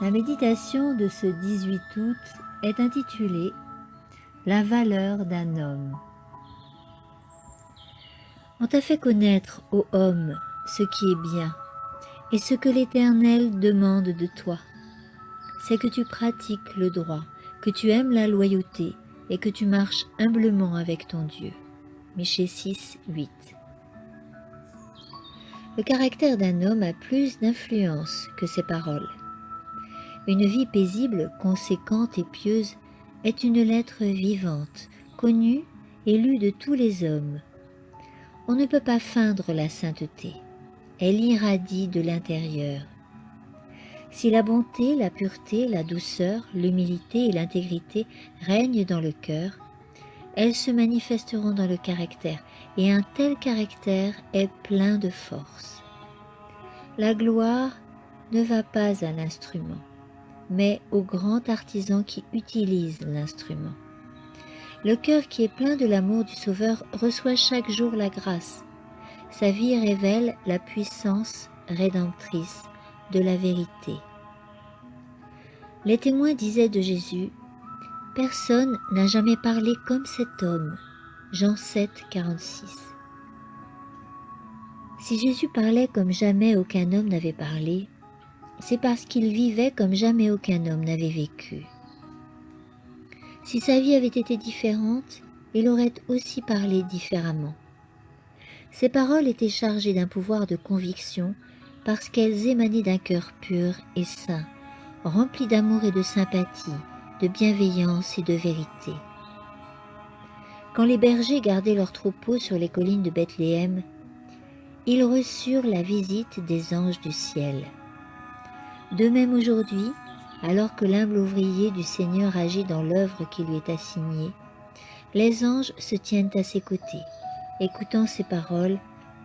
La méditation de ce 18 août est intitulée « La valeur d'un homme ». On t'a fait connaître, ô homme, ce qui est bien, et ce que l'Éternel demande de toi. C'est que tu pratiques le droit, que tu aimes la loyauté, et que tu marches humblement avec ton Dieu. Michée 6, 8. Le caractère d'un homme a plus d'influence que ses paroles. Une vie paisible, conséquente et pieuse est une lettre vivante, connue et lue de tous les hommes. On ne peut pas feindre la sainteté. Elle irradie de l'intérieur. Si la bonté, la pureté, la douceur, l'humilité et l'intégrité règnent dans le cœur, elles se manifesteront dans le caractère, et un tel caractère est plein de force. La gloire ne va pas à l'instrument, mais au grand artisan qui utilise l'instrument. Le cœur qui est plein de l'amour du Sauveur reçoit chaque jour la grâce. Sa vie révèle la puissance rédemptrice de la vérité. Les témoins disaient de Jésus, « Personne n'a jamais parlé comme cet homme. » Jean 7, 46. Si Jésus parlait comme jamais aucun homme n'avait parlé, c'est parce qu'il vivait comme jamais aucun homme n'avait vécu. Si sa vie avait été différente, il aurait aussi parlé différemment. Ses paroles étaient chargées d'un pouvoir de conviction parce qu'elles émanaient d'un cœur pur et saint, rempli d'amour et de sympathie, de bienveillance et de vérité. Quand les bergers gardaient leurs troupeaux sur les collines de Bethléem, ils reçurent la visite des anges du ciel. De même aujourd'hui, alors que l'humble ouvrier du Seigneur agit dans l'œuvre qui lui est assignée, les anges se tiennent à ses côtés, écoutant ses paroles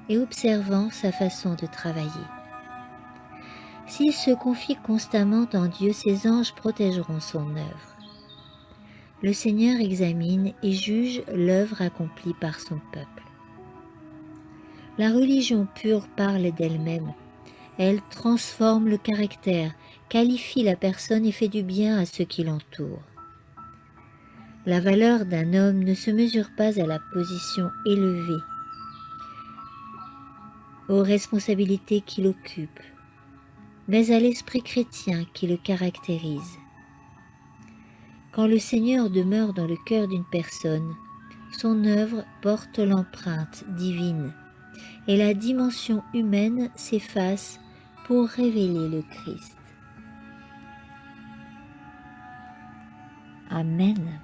et observant sa façon de travailler. S'il se confie constamment en Dieu, ses anges protégeront son œuvre. Le Seigneur examine et juge l'œuvre accomplie par son peuple. La religion pure parle d'elle-même. Elle transforme le caractère, qualifie la personne et fait du bien à ceux qui l'entourent. La valeur d'un homme ne se mesure pas à la position élevée, aux responsabilités qu'il occupe, mais à l'esprit chrétien qui le caractérise. Quand le Seigneur demeure dans le cœur d'une personne, son œuvre porte l'empreinte divine et la dimension humaine s'efface pour révéler le Christ. Amen.